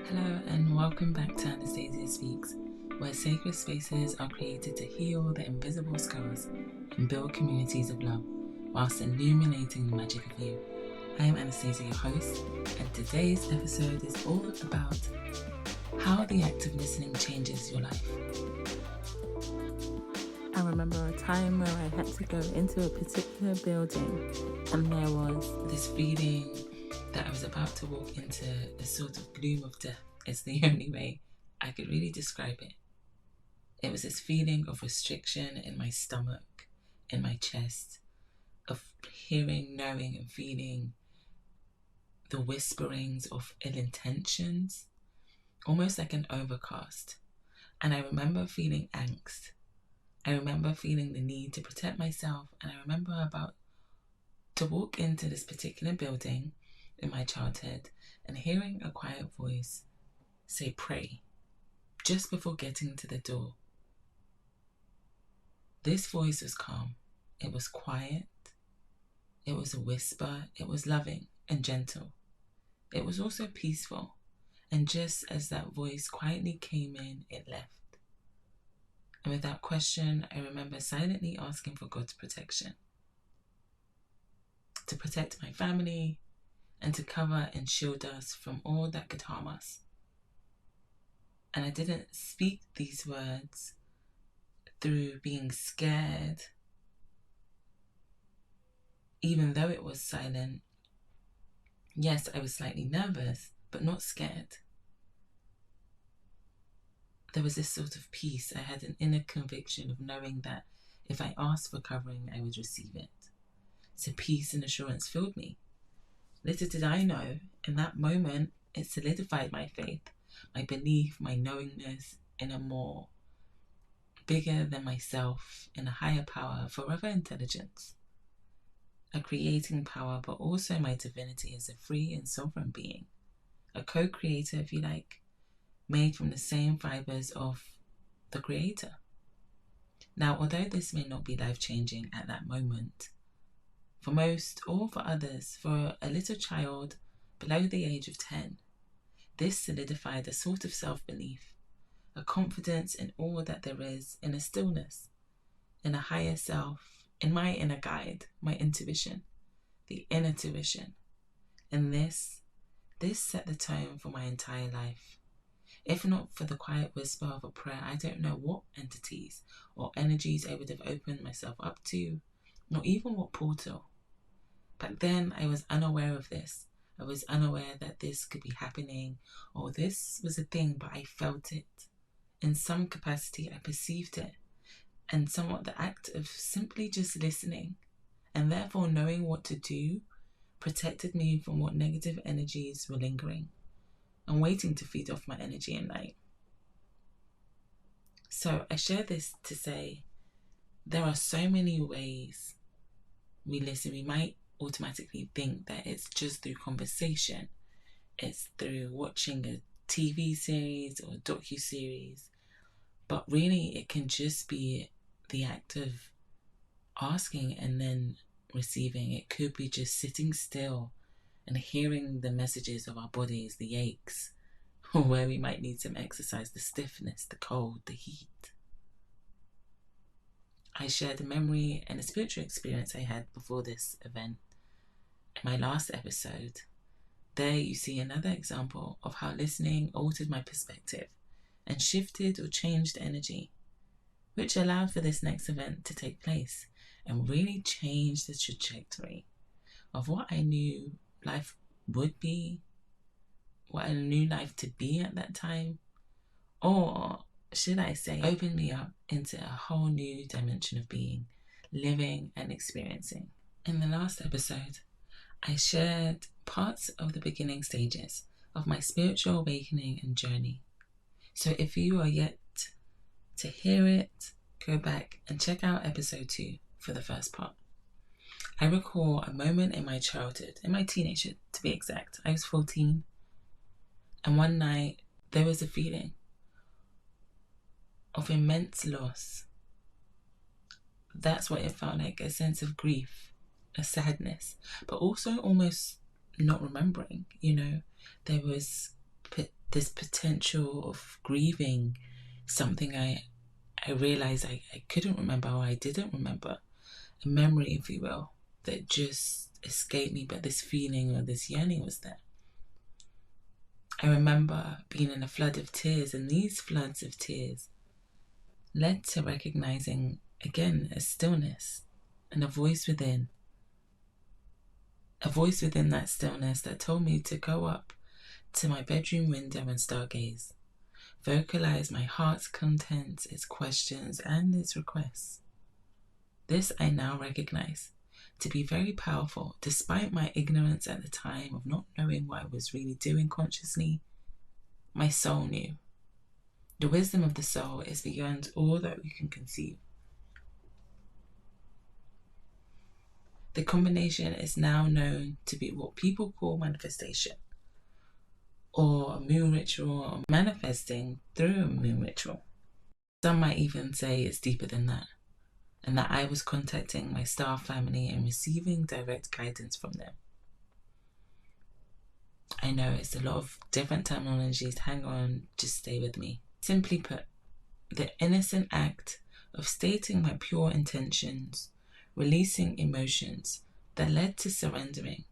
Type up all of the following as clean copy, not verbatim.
Hello and welcome back to Anastasia Speaks, where sacred spaces are created to heal the invisible scars and build communities of love, whilst illuminating the magic of you. I am Anastasia, your host, and today's episode is all about how the act of listening changes your life. I remember a time where I had to go into a particular building and there was this feeling that I was about to walk into a sort of gloom of death. Is the only way I could really describe it. It was this feeling of restriction in my stomach, in my chest, of hearing, knowing and feeling the whisperings of ill intentions, almost like an overcast. And I remember feeling angst. I remember feeling the need to protect myself, and I remember about to walk into this particular building in my childhood and hearing a quiet voice say pray just before getting to the door. This voice was calm, it was quiet, it was a whisper, it was loving and gentle. It was also peaceful, and just as that voice quietly came in, it left. And without question, I remember silently asking for God's protection, to protect my family, and to cover and shield us from all that could harm us. And I didn't speak these words through being scared, even though it was silent. Yes, I was slightly nervous, but not scared. There was this sort of peace. I had an inner conviction of knowing that if I asked for covering, I would receive it. So peace and assurance filled me. Little did I know, in that moment, it solidified my faith, my belief, my knowingness in a more bigger than myself, in a higher power, forever intelligence, a creating power, but also my divinity as a free and sovereign being, a co-creator, if you like, made from the same fibers of the Creator. Now, although this may not be life-changing at that moment, for most or for others, for a little child below the age of 10, this solidified a sort of self-belief, a confidence in all that there is, in a stillness, in a higher self, in my inner guide, my intuition, the inner tuition. And this set the tone for my entire life. If not for the quiet whisper of a prayer, I don't know what entities or energies I would have opened myself up to, nor even what portal. Back then, I was unaware of this. I was unaware that this could be happening, or this was a thing, but I felt it. In some capacity, I perceived it, and somewhat the act of simply just listening, and therefore knowing what to do, protected me from what negative energies were lingering and waiting to feed off my energy at night. So I share this to say there are so many ways we listen. We might automatically think that it's just through conversation, it's through watching a TV series or a docu-series, but really it can just be the act of asking and then receiving. It could be just sitting still and hearing the messages of our bodies, the aches, or where we might need some exercise, the stiffness, the cold, the heat. I shared a memory and a spiritual experience I had before this event in my last episode. There you see another example of how listening altered my perspective and shifted or changed energy, which allowed for this next event to take place and really change the trajectory of what I knew life would be, what I knew life to be at that time, or should I say, opened me up into a whole new dimension of being, living and experiencing. In the last episode, I shared parts of the beginning stages of my spiritual awakening and journey. So if you are yet to hear it, go back and check out episode 2 for the first part. I recall a moment in my childhood, in my teenagehood to be exact. I was 14, and one night there was a feeling of immense loss. That's what it felt like, a sense of grief, a sadness, but also almost not remembering, there was this potential of grieving something I realized I couldn't remember, or I didn't remember, a memory, if you will, that just escaped me, but this feeling or this yearning was there. I remember being in a flood of tears, and these floods of tears led to recognizing, again, a stillness and a voice within that stillness that told me to go up to my bedroom window and stargaze, vocalize my heart's contents, its questions, and its requests. This I now recognize to be very powerful, despite my ignorance at the time of not knowing what I was really doing consciously. My soul knew. The wisdom of the soul is beyond all that we can conceive. The combination is now known to be what people call manifestation, or a moon ritual, or manifesting through a moon ritual. Some might even say it's deeper than that, and that I was contacting my star family and receiving direct guidance from them. I know it's a lot of different terminologies. Hang on, just stay with me. Simply put, the innocent act of stating my pure intentions, releasing emotions that led to surrendering,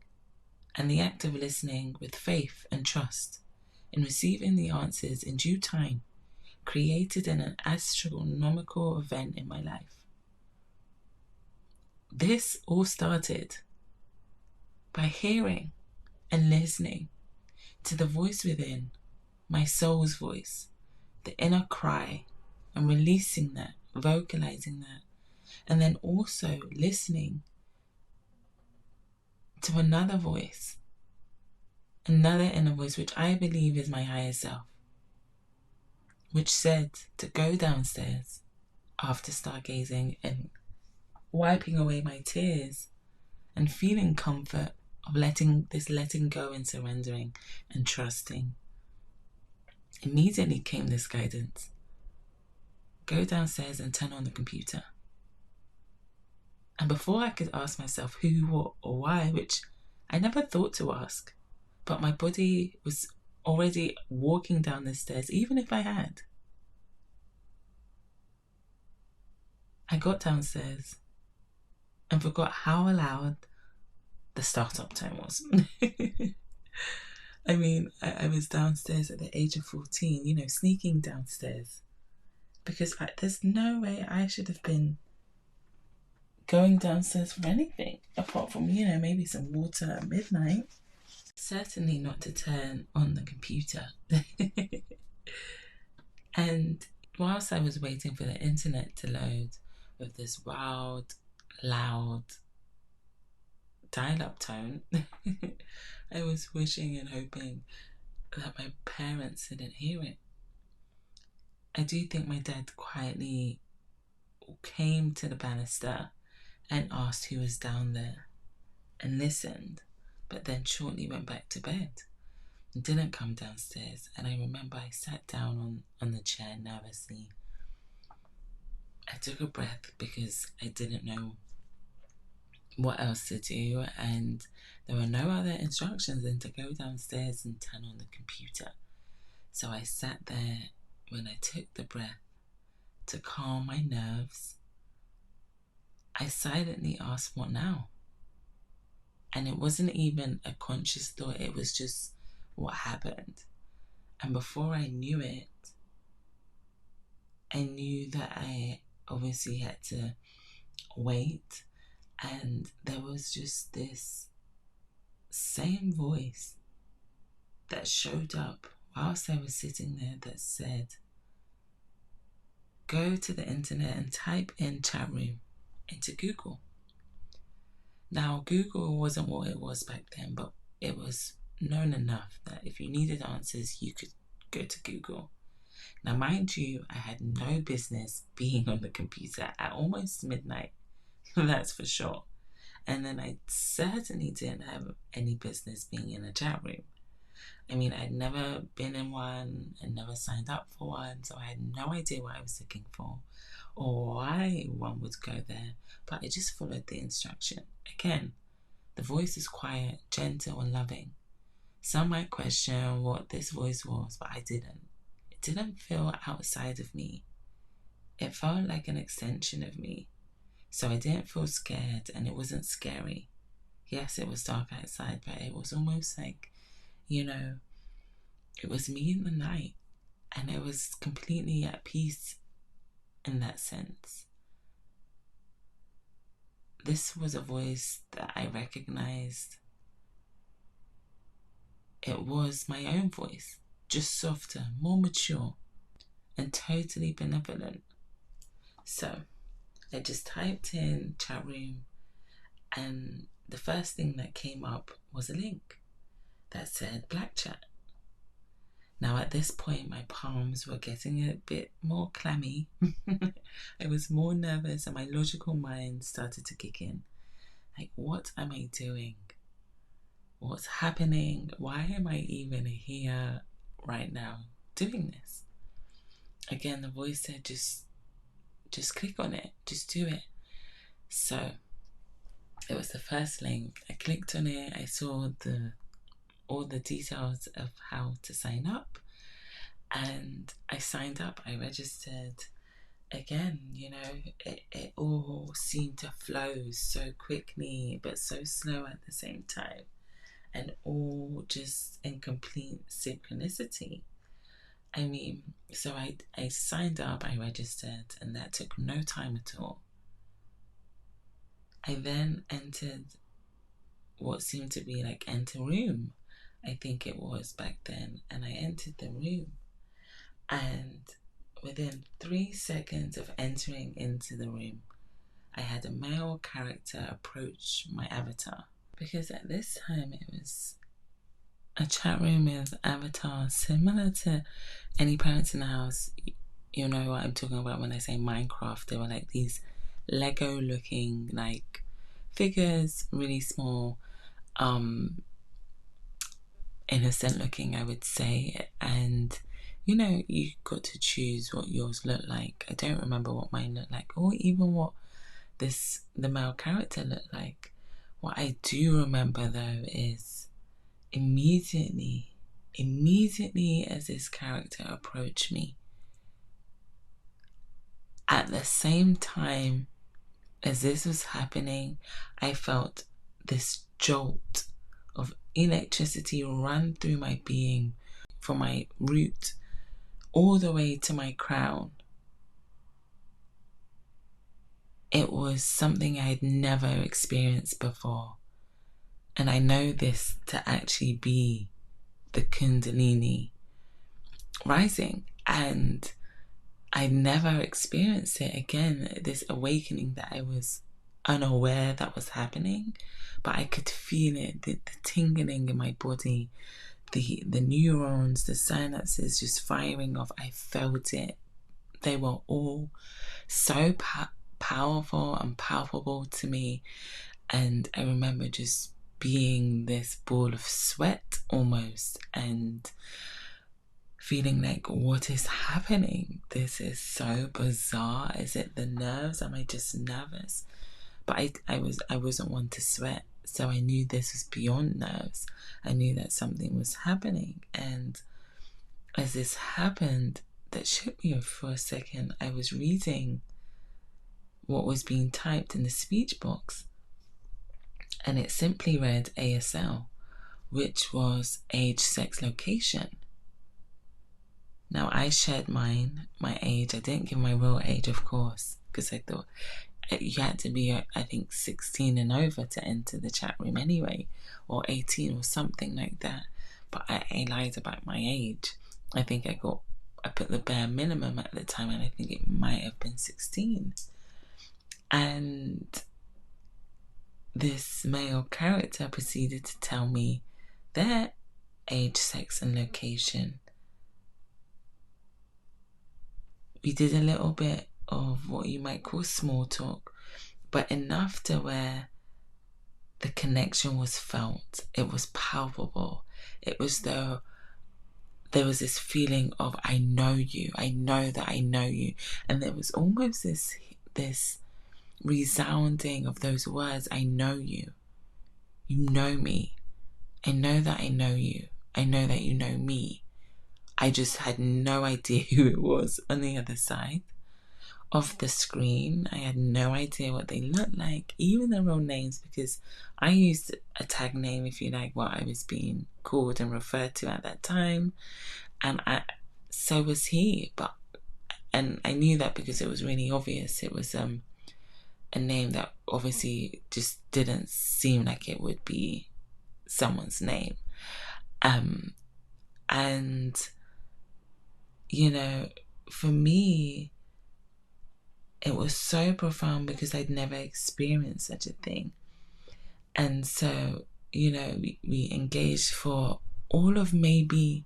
and the act of listening with faith and trust in receiving the answers in due time created an astronomical event in my life. This all started by hearing and listening to the voice within, my soul's voice, the inner cry, and releasing that, vocalizing that, and then also listening to another voice, another inner voice, which I believe is my higher self, which said to go downstairs after stargazing and wiping away my tears and feeling comfort of letting go and surrendering and trusting. Immediately came this guidance. Go downstairs and turn on the computer. And before I could ask myself who, what, or why, which I never thought to ask, but my body was already walking down the stairs, even if I had. I got downstairs and forgot how loud the startup time was. I mean, I was downstairs at the age of 14, sneaking downstairs, because there's no way I should have been going downstairs for anything apart from, maybe some water at midnight. Certainly not to turn on the computer. And whilst I was waiting for the internet to load with this wild, loud dial-up tone, I was wishing and hoping that my parents didn't hear it. I do think my dad quietly came to the banister and asked who was down there and listened, but then shortly went back to bed and didn't come downstairs. And I remember I sat down on the chair nervously. I took a breath because I didn't know what else to do, and there were no other instructions than to go downstairs and turn on the computer. So I sat there. When I took the breath to calm my nerves, I silently asked, what now? And it wasn't even a conscious thought, it was just what happened. And before I knew it, I knew that I obviously had to wait. And there was just this same voice that showed up whilst I was sitting there that said, go to the internet and type in chat room into Google. Now, Google wasn't what it was back then, but it was known enough that if you needed answers, you could go to Google. Now, mind you, I had no business being on the computer at almost midnight. That's for sure. And then I certainly didn't have any business being in a chat room. I mean, I'd never been in one and never signed up for one, so I had no idea what I was looking for or why one would go there, but I just followed the instruction. Again, the voice is quiet, gentle, and loving. Some might question what this voice was, but I didn't. It didn't feel outside of me. It felt like an extension of me. So I didn't feel scared, and it wasn't scary. Yes, it was dark outside, but it was almost like, it was me in the night, and it was completely at peace in that sense. This was a voice that I recognized. It was my own voice, just softer, more mature, and totally benevolent. So I just typed in chat room, and the first thing that came up was a link that said Black Chat. Now at this point, my palms were getting a bit more clammy. I was more nervous, and my logical mind started to kick in. Like, what am I doing? What's happening? Why am I even here right now doing this? Again, the voice said, just click on it, just do it. So it was the first link. I clicked on it. I saw all the details of how to sign up, and I signed up. I registered. Again, it all seemed to flow so quickly but so slow at the same time, and all just in complete synchronicity. I mean, so I signed up, I registered, and that took no time at all. I then entered what seemed to be like enter room, I think it was back then, and I entered the room, and within 3 seconds of entering into the room, I had a male character approach my avatar, because at this time it was a chat room with avatars similar to any parents in the house. You know what I'm talking about when I say Minecraft. They were like these Lego looking like figures, really small, innocent looking, I would say. And you got to choose what yours looked like. I don't remember what mine looked like, or even what the male character looked like. What I do remember though is immediately as this character approached me, at the same time as this was happening, I felt this jolt of electricity run through my being, from my root all the way to my crown. It was something I had never experienced before. And I know this to actually be the Kundalini rising. And I never experienced it again, this awakening that I was unaware that was happening, but I could feel it, the tingling in my body, the neurons, the synapses just firing off. I felt it. They were all so powerful and palpable to me. And I remember just being this ball of sweat almost, and feeling like, what is happening? This is so bizarre. Is it the nerves? Am I just nervous? But I wasn't one to sweat, so I knew this was beyond nerves. I knew that something was happening. And as this happened, that shook me for a second. I was reading what was being typed in the speech box, and it simply read ASL, which was age, sex, location. Now, I shared my age. I didn't give my real age, of course, because I thought you had to be, I think, 16 and over to enter the chat room anyway, or 18 or something like that. But I lied about my age. I think I put the bare minimum at the time, and I think it might have been 16. And this male character proceeded to tell me their age, sex, and location. We did a little bit of what you might call small talk, but enough to where the connection was felt. It was palpable. It was though there was this feeling of, I know you. I know that I know you. And there was almost this resounding of those words, I know you. You know me. I know that I know you. I know that you know me. I just had no idea who it was on the other side of the screen. I had no idea what they looked like, even their real names, because I used a tag name, if you like, what I was being called and referred to at that time. And so was he. And I knew that because it was really obvious. It was a name that obviously just didn't seem like it would be someone's name. And, you know, for me, it was so profound because I'd never experienced such a thing. And so, you know, we engaged for all of maybe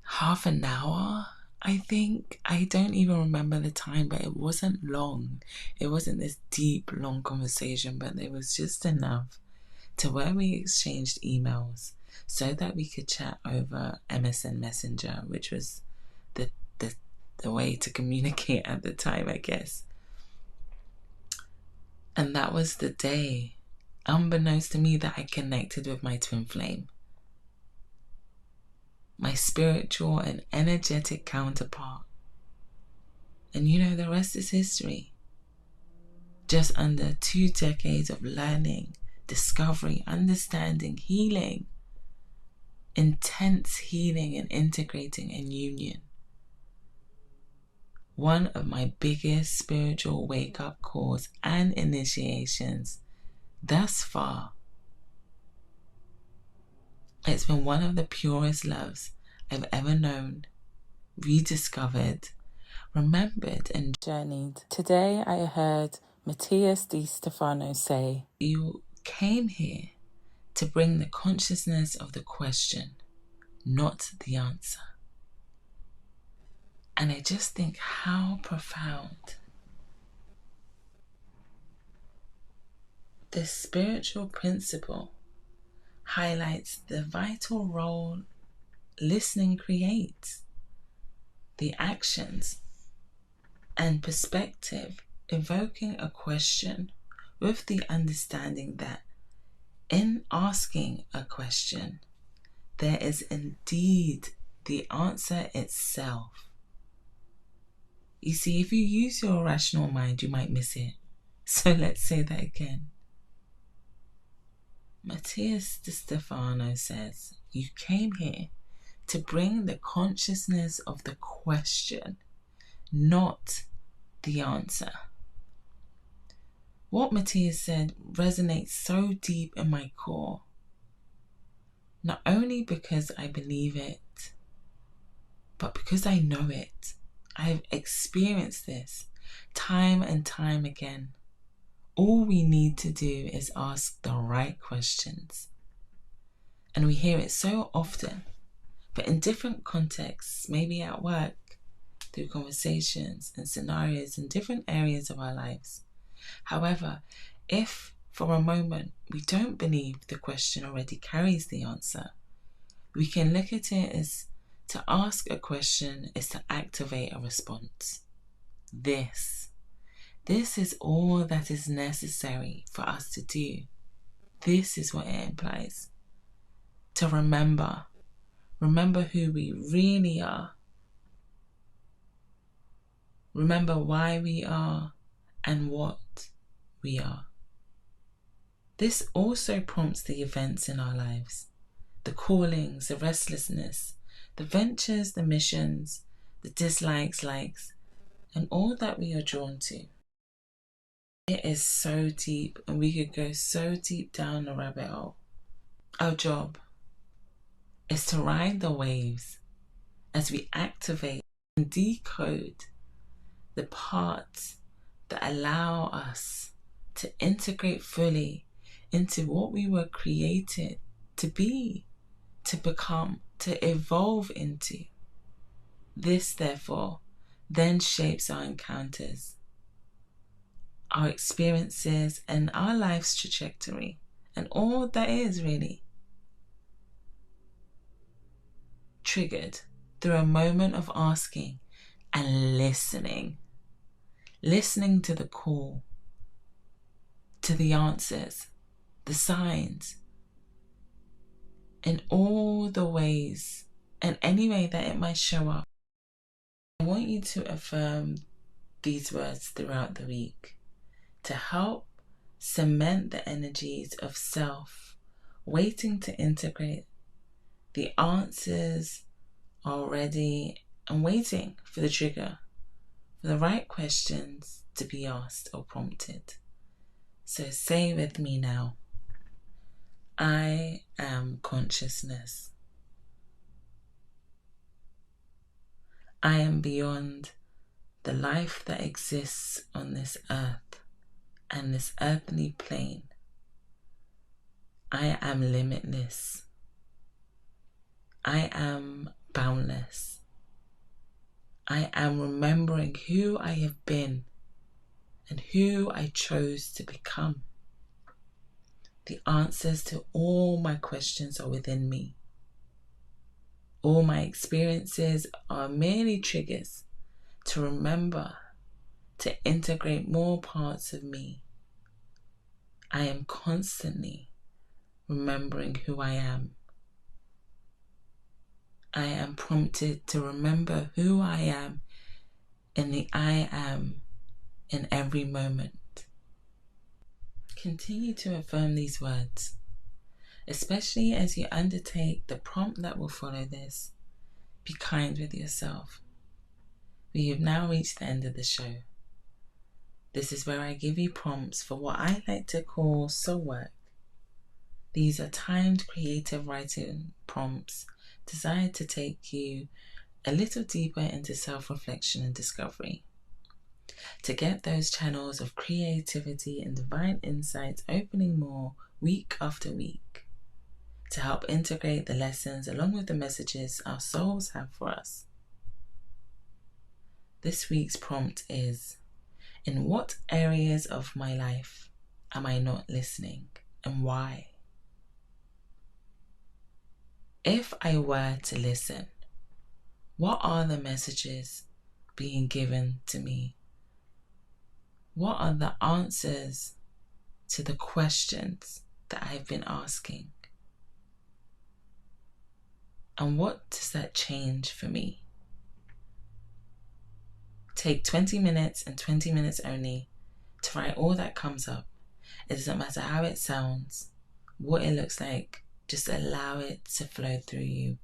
half an hour, I think. I don't even remember the time, but it wasn't long. It wasn't this deep, long conversation, but there was just enough to where we exchanged emails so that we could chat over MSN Messenger, which was the way to communicate at the time, I guess. And that was the day, unbeknownst to me, that I connected with my twin flame, my spiritual and energetic counterpart. And you know, the rest is history. Just under 2 decades of learning, discovery, understanding, healing, intense healing and integrating and union. One of my biggest spiritual wake-up calls and initiations thus far. It's been one of the purest loves I've ever known, rediscovered, remembered, and journeyed. Today I heard Matthias Di Stefano say, "You came here to bring the consciousness of the question, not the answer." And I just think how profound. This spiritual principle highlights the vital role listening creates, the actions and perspective evoking a question with the understanding that in asking a question, there is indeed the answer itself. You see, if you use your rational mind, you might miss it. So let's say that again. Matthias Di Stefano says, "You came here to bring the consciousness of the question, not the answer." What Matthias said resonates so deep in my core, not only because I believe it, but because I know it. I have experienced this time and time again. All we need to do is ask the right questions. And we hear it so often, but in different contexts, maybe at work, through conversations and scenarios in different areas of our lives. However, if for a moment we don't believe the question already carries the answer, we can look at it as to ask a question is to activate a response. This is all that is necessary for us to do. This is what it implies. To remember who we really are. Remember why we are and what we are. This also prompts the events in our lives, the callings, the restlessness, the ventures, the missions, the dislikes, likes, and all that we are drawn to. It is so deep, and we could go so deep down the rabbit hole. Our job is to ride the waves as we activate and decode the parts that allow us to integrate fully into what we were created to be, to become, to evolve into. This, therefore, then shapes our encounters, our experiences, and our life's trajectory, and all that is really triggered through a moment of asking and listening to the call, to the answers, the signs, in all the ways and any way that it might show up. I want you to affirm these words throughout the week to help cement the energies of self waiting to integrate. The answers are ready and waiting for the trigger, for the right questions to be asked or prompted. So say with me now, I am consciousness. I am beyond the life that exists on this earth and this earthly plane. I am limitless. I am boundless. I am remembering who I have been and who I chose to become. The answers to all my questions are within me. All my experiences are merely triggers to remember to integrate more parts of me. I am constantly remembering who I am. I am prompted to remember who I am in the I am in every moment. Continue to affirm these words, especially as you undertake the prompt that will follow this. Be kind with yourself. We have now reached the end of the show. This is where I give you prompts for what I like to call soul work. These are timed creative writing prompts designed to take you a little deeper into self-reflection and discovery. To get those channels of creativity and divine insights opening more week after week. To help integrate the lessons along with the messages our souls have for us. This week's prompt is, in what areas of my life am I not listening and why? If I were to listen, what are the messages being given to me? What are the answers to the questions that I've been asking? And what does that change for me? Take 20 minutes and 20 minutes only to write all that comes up. It doesn't matter how it sounds, what it looks like, just allow it to flow through you.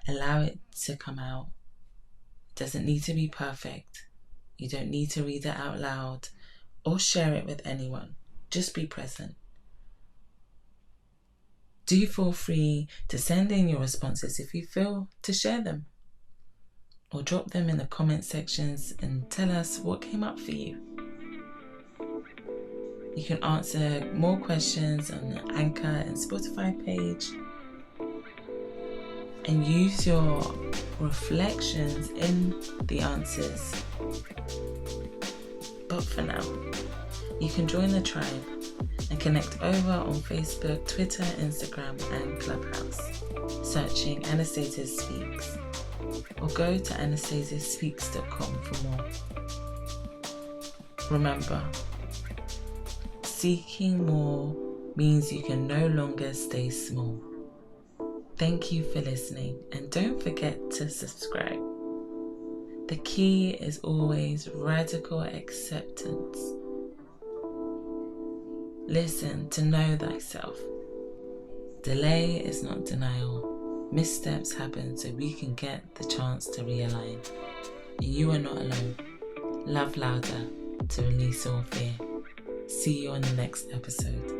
Allow it to come out. It doesn't need to be perfect. You don't need to read it out loud or share it with anyone. Just be present. Do feel free to send in your responses if you feel to share them. Or drop them in the comment sections and tell us what came up for you. You can answer more questions on the Anchor and Spotify page and use your reflections in the answers. But for now, you can join the tribe and connect over on Facebook, Twitter, Instagram and Clubhouse, searching Anastasia Speaks, or go to anastasiaspeaks.com for more. Remember, seeking more means you can no longer stay small. Thank you for listening, and don't forget to subscribe. The key is always radical acceptance. Listen to know thyself. Delay is not denial. Missteps happen so we can get the chance to realign. And you are not alone. Love louder to release all fear. See you on the next episode.